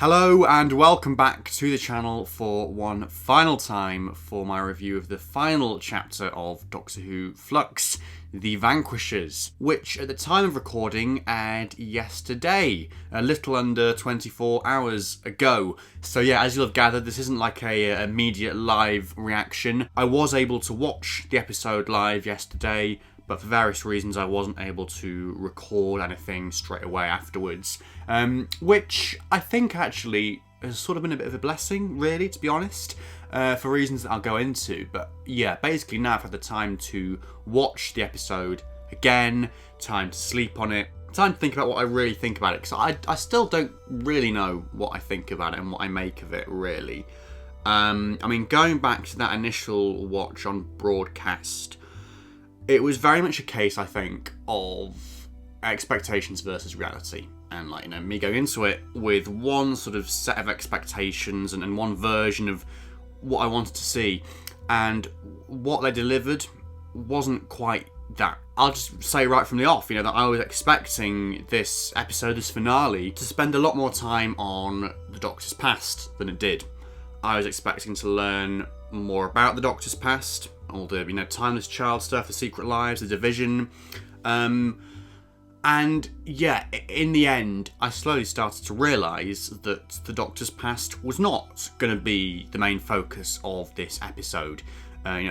Hello and welcome back to the channel for one final time for my review of the final chapter of Doctor Who Flux, The Vanquishers, which at the time of recording aired yesterday, a little under 24 hours ago. So yeah, as you'll have gathered, this isn't like a immediate live reaction. I was able to watch the episode live yesterday, but for various reasons I wasn't able to record anything straight away afterwards. Which I think actually has sort of been a bit of a blessing, really, to be honest, for reasons that I'll go into. But yeah, basically now I've had the time to watch the episode again, time to sleep on it, time to think about what I really think about it, because I still don't really know what I think about it and what I make of it, really. I mean, going back to that initial watch on broadcast, it was very much a case, I think, of expectations versus reality. And me going into it with one sort of set of expectations and one version of what I wanted to see. And what they delivered wasn't quite that. I'll just say right from the off, that I was expecting this episode, this finale, to spend a lot more time on the Doctor's past than it did. I was expecting to learn more about the Doctor's past, all the timeless child stuff, the secret lives, the division, and yeah, in the end, I slowly started to realise that the Doctor's past was not going to be the main focus of this episode.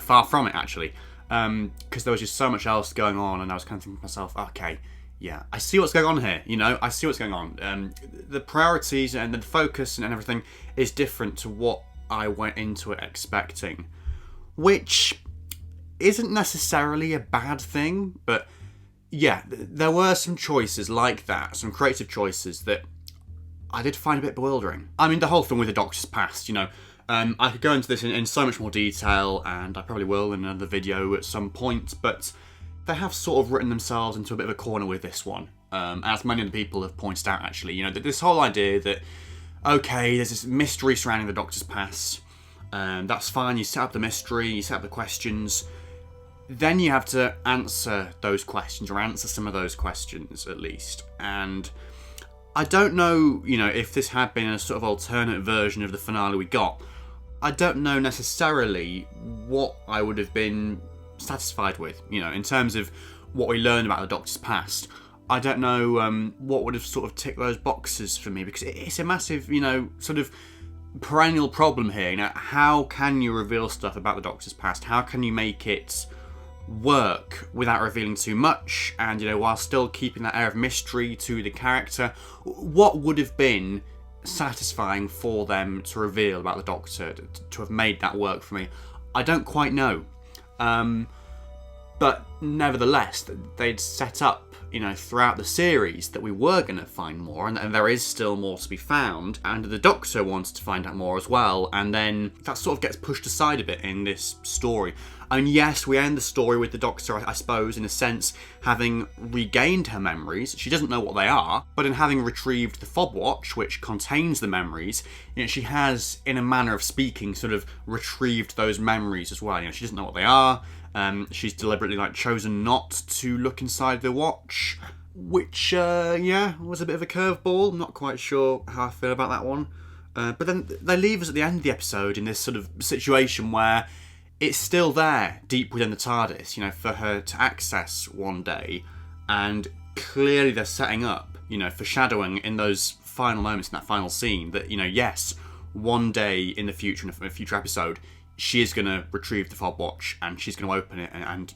Far from it, actually, because there was just so much else going on, and I was kind of thinking to myself, okay, yeah, I see what's going on here. I see what's going on. The priorities and the focus and everything is different to what I went into it expecting, which isn't necessarily a bad thing, but yeah, there were some choices like that, some creative choices that I did find a bit bewildering. I mean, the whole thing with the Doctor's past, I could go into this in so much more detail, and I probably will in another video at some point, but they have sort of written themselves into a bit of a corner with this one, as many other people have pointed out, actually. This whole idea that, okay, there's this mystery surrounding the Doctor's past, that's fine, you set up the mystery, you set up the questions, then you have to answer those questions, or answer some of those questions at least. And I don't know, if this had been a sort of alternate version of the finale we got, I don't know necessarily what I would have been satisfied with, in terms of what we learned about the Doctor's past. I don't know what would have sort of ticked those boxes for me, because it's a massive, sort of perennial problem here. How can you reveal stuff about the Doctor's past? How can you make it work without revealing too much, and while still keeping that air of mystery to the character? What would have been satisfying for them to reveal about the Doctor, to have made that work for me? I don't quite know, but nevertheless, they'd set up throughout the series that we were going to find more, and there is still more to be found, and the Doctor wants to find out more as well, and then that sort of gets pushed aside a bit in this story. I mean, yes, we end the story with the Doctor, I suppose, in a sense, having regained her memories. She doesn't know what they are, but in having retrieved the fob watch, which contains the memories, she has, in a manner of speaking, sort of retrieved those memories as well. She doesn't know what they are. She's deliberately chosen not to look inside the watch, which was a bit of a curveball. I'm not quite sure how I feel about that one. But then they leave us at the end of the episode in this sort of situation where it's still there, deep within the TARDIS, for her to access one day, and clearly they're setting up, foreshadowing in those final moments, in that final scene, that, yes, one day in the future, in a future episode, she is going to retrieve the fob watch, and she's going to open it and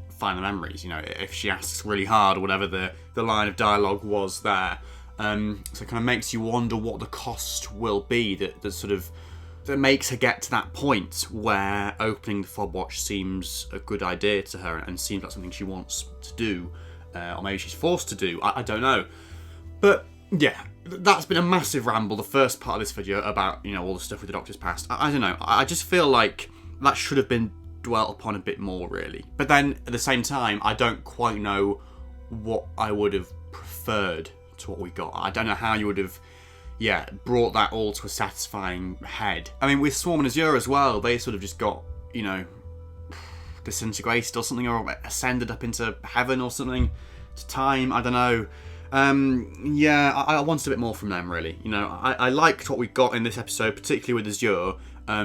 find the memories, if she asks really hard, or whatever the line of dialogue was there. So it kind of makes you wonder what the cost will be that makes her get to that point where opening the fob watch seems a good idea to her, and seems like something she wants to do, or maybe she's forced to do. I don't know. But yeah, that's been a massive ramble, the first part of this video, about all the stuff with the Doctor's past. I don't know, I just feel like that should have been dwelt upon a bit more, really. But then at the same time, I don't quite know what I would have preferred to what we got. I don't know how you would have brought that all to a satisfying head. I mean, with Swarm and Azure as well, they sort of just got disintegrated or something, or ascended up into heaven or something to time, I don't know. Yeah, I wanted a bit more from them, really. You know, I liked what we got in this episode, particularly with Azure.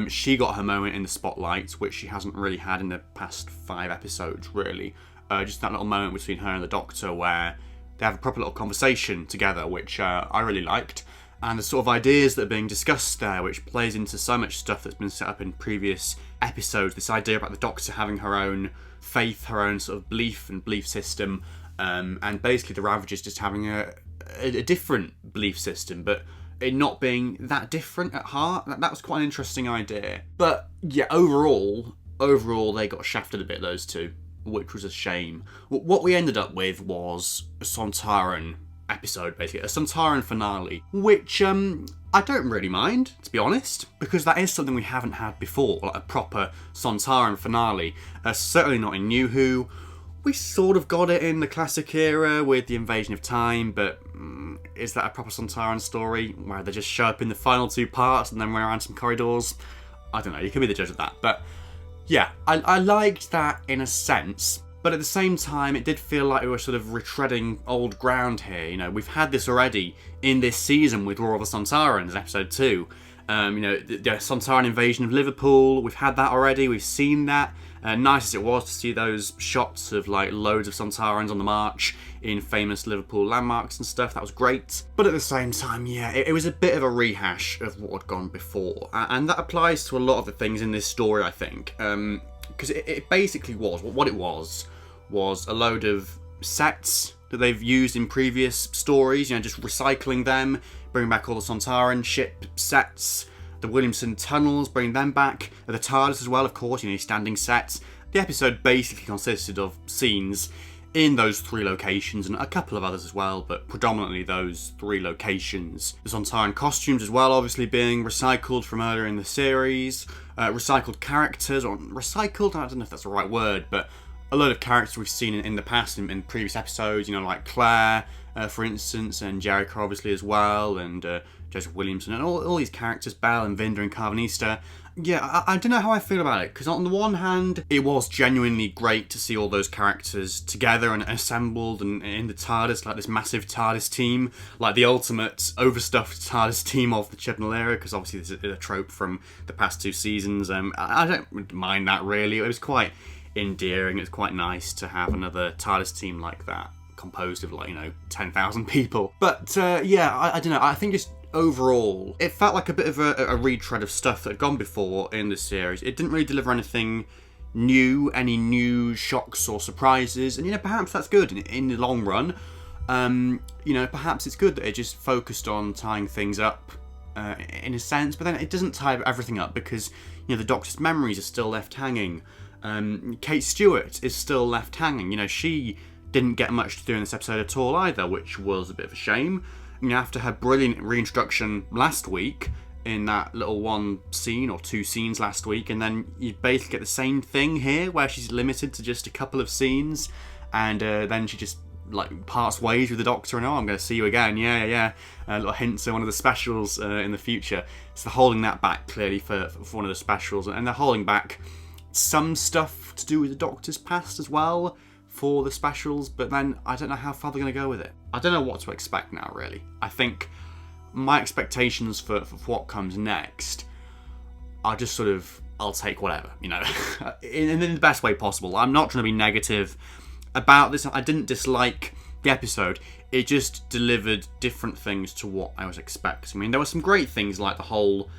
She got her moment in the spotlight, which she hasn't really had in the past 5 episodes, really. Just that little moment between her and the Doctor where they have a proper little conversation together, which I really liked. And the sort of ideas that are being discussed there, which plays into so much stuff that's been set up in previous episodes. This idea about the Doctor having her own faith, her own sort of belief and belief system, and basically the Ravagers just having a different belief system, but it not being that different at heart. That was quite an interesting idea. But yeah, overall they got shafted a bit, those two, which was a shame. What we ended up with was a Sontaran episode, basically a Sontaran finale, which I don't really mind, to be honest, because that is something we haven't had before, like a proper Sontaran finale. Certainly not in New Who. We sort of got it in the classic era with the Invasion of Time, but is that a proper Sontaran story where they just show up in the final 2 parts and then run around some corridors? I don't know, you can be the judge of that. But yeah, I liked that in a sense, but at the same time, it did feel like we were sort of retreading old ground here. You know, we've had this already in this season with War of the Sontarans in episode 2. You know, the Sontaran invasion of Liverpool, we've had that already, we've seen that. Nice as it was to see those shots of like loads of Sontarans on the march in famous Liverpool landmarks and stuff, that was great. But at the same time, yeah, it was a bit of a rehash of what had gone before. And that applies to a lot of the things in this story, I think. Because it basically was, what it was a load of sets that they've used in previous stories, you know, just recycling them, bringing back all the Sontaran ship sets, the Williamson tunnels, bringing them back, the TARDIS as well, of course, you know, standing sets. The episode basically consisted of scenes in those 3 locations and a couple of others as well, but predominantly those 3 locations. The Sontaran costumes as well, obviously being recycled from earlier in the series, recycled characters, or recycled, I don't know if that's the right word, but a load of characters we've seen in the past in previous episodes, you know, like Claire, for instance, and Jericho obviously as well, and Joseph Williamson, and all these characters, Belle and Vinda and Carvanista. Yeah, I don't know how I feel about it, because on the one hand, it was genuinely great to see all those characters together and assembled and in the TARDIS, like this massive TARDIS team, like the ultimate overstuffed TARDIS team of the Chibnall era, because obviously this is a trope from the past 2 seasons. I don't mind that really. It was quite endearing. It's quite nice to have another TARDIS team like that, composed of, like, you know, 10,000 people. But yeah, I don't know. I think just overall, it felt like a bit of a retread of stuff that had gone before in the series. It didn't really deliver anything new, any new shocks or surprises, and, you know, perhaps that's good in the long run. You know, perhaps it's good that it just focused on tying things up in a sense, but then it doesn't tie everything up because, you know, the Doctor's memories are still left hanging. Kate Stewart is still left hanging. You know, she didn't get much to do in this episode at all either, which was a bit of a shame. You know, after her brilliant reintroduction last week in that little 1 scene or 2 scenes last week, and then you basically get the same thing here where she's limited to just a couple of scenes, and then she just like parts ways with the Doctor and, oh, I'm going to see you again, yeah. Little hints at one of the specials in the future. So they're holding that back clearly for one of the specials, and they're holding back some stuff to do with the Doctor's past as well for the specials, but then I don't know how far they're going to go with it. I don't know what to expect now, really. I think my expectations for what comes next are just sort of, I'll take whatever, you know, in the best way possible. I'm not trying to be negative about this. I didn't dislike the episode. It just delivered different things to what I was expecting. I mean, there were some great things, like the whole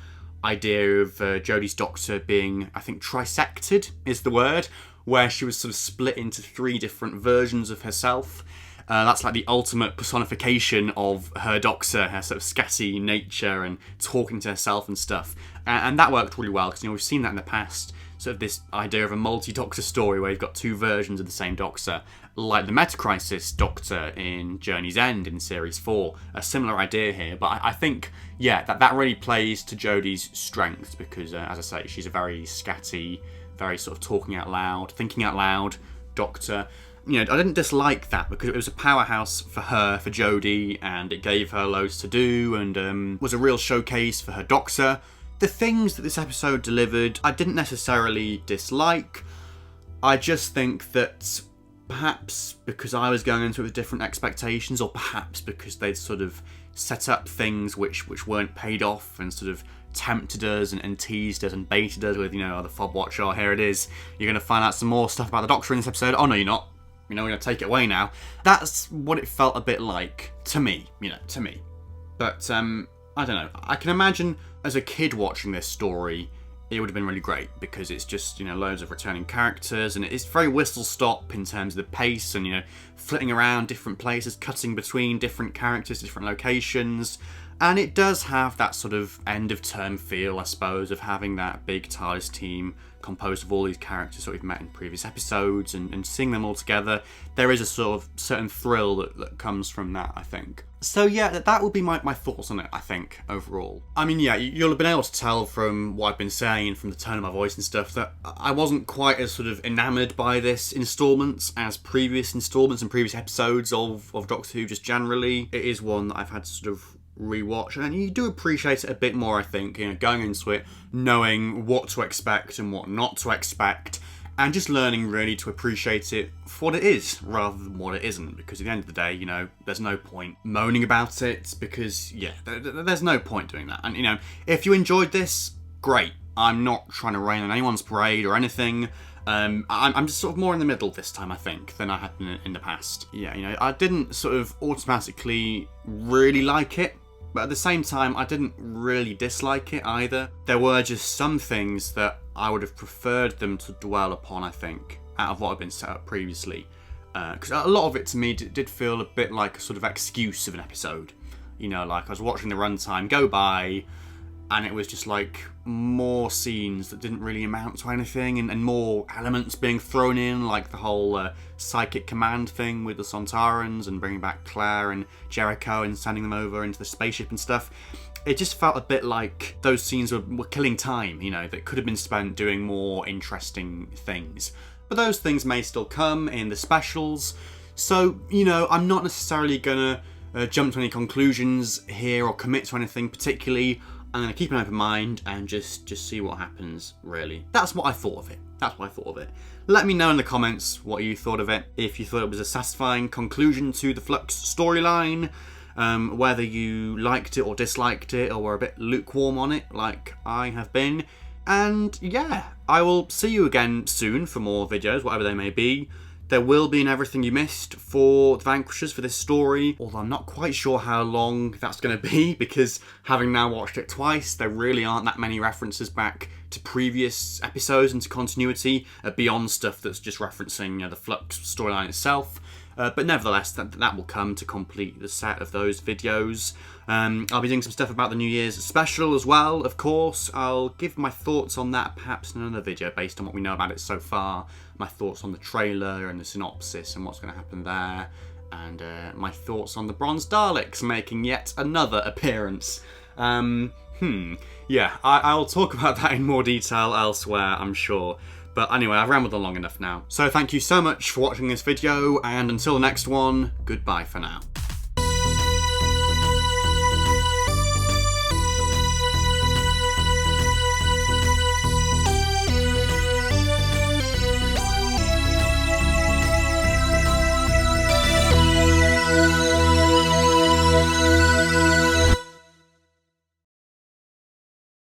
idea of Jodie's Doctor being, I think, trisected is the word, where she was sort of split into 3 different versions of herself. That's like the ultimate personification of her Doctor, her sort of scatty nature and talking to herself and stuff. And that worked really well, because, you know, we've seen that in the past, sort of this idea of a multi-Doctor story where you've got 2 versions of the same Doctor, like the Metacrisis Doctor in Journey's End in Series 4. A similar idea here, but I think, yeah, that really plays to Jodie's strengths, because, as I say, she's a very scatty, very sort of talking out loud, thinking out loud Doctor. You know, I didn't dislike that because it was a powerhouse for her, for Jodie, and it gave her loads to do, and was a real showcase for her Doctor. The things that this episode delivered, I didn't necessarily dislike. I just think that Perhaps because I was going into it with different expectations, or perhaps because they'd sort of set up things which weren't paid off and sort of tempted us and teased us and baited us with, oh, the Fob Watcher, oh, here it is. You're going to find out some more stuff about the Doctor in this episode. Oh, no, you're not. We're going to take it away now. That's what it felt a bit like to me, to me. But, I don't know. I can imagine as a kid watching this story, it would have been really great because it's just, loads of returning characters and it's very whistle-stop in terms of the pace and, flitting around different places, cutting between different characters, different locations. And it does have that sort of end-of-term feel, I suppose, of having that big TARDIS team composed of all these characters that we've met in previous episodes and seeing them all together. There is a sort of certain thrill that comes from that, I think. So yeah, that would be my thoughts on it, I think, overall. I mean, yeah, you'll have been able to tell from what I've been saying and from the tone of my voice and stuff that I wasn't quite as sort of enamoured by this instalment as previous instalments and previous episodes of Doctor Who just generally. It is one that I've had to sort of rewatch, and you do appreciate it a bit more, I think, going into it, knowing what to expect and what not to expect, and just learning really to appreciate it for what it is rather than what it isn't, because at the end of the day, there's no point moaning about it because, yeah, there's no point doing that. And, if you enjoyed this, great. I'm not trying to rain on anyone's parade or anything. I'm just sort of more in the middle this time, I think, than I had in the past. Yeah, I didn't sort of automatically really like it, but at the same time, I didn't really dislike it either. There were just some things that I would have preferred them to dwell upon, I think, out of what had been set up previously. Because a lot of it to me did feel a bit like a sort of excuse of an episode. Like I was watching the runtime go by, and it was just like more scenes that didn't really amount to anything, and more elements being thrown in, like the whole psychic command thing with the Sontarans and bringing back Claire and Jericho and sending them over into the spaceship and stuff. It just felt a bit like those scenes were killing time, that could have been spent doing more interesting things. But those things may still come in the specials. So, I'm not necessarily going to jump to any conclusions here or commit to anything particularly. I'm going to keep an open mind and just see what happens, really. That's what I thought of it. Let me know in the comments what you thought of it. If you thought it was a satisfying conclusion to the Flux storyline, whether you liked it or disliked it or were a bit lukewarm on it, like I have been. And yeah, I will see you again soon for more videos, whatever they may be. There will be an Everything You Missed for the Vanquishers for this story, although I'm not quite sure how long that's going to be, because having now watched it twice, there really aren't that many references back to previous episodes and to continuity, beyond stuff that's just referencing the Flux storyline itself. But nevertheless, that will come to complete the set of those videos. I'll be doing some stuff about the New Year's special as well, of course. I'll give my thoughts on that perhaps in another video based on what we know about it so far. My thoughts on the trailer and the synopsis and what's going to happen there. And my thoughts on the Bronze Daleks making yet another appearance. Yeah, I'll talk about that in more detail elsewhere, I'm sure. But anyway, I've rambled on long enough now. So thank you so much for watching this video, and until the next one, goodbye for now.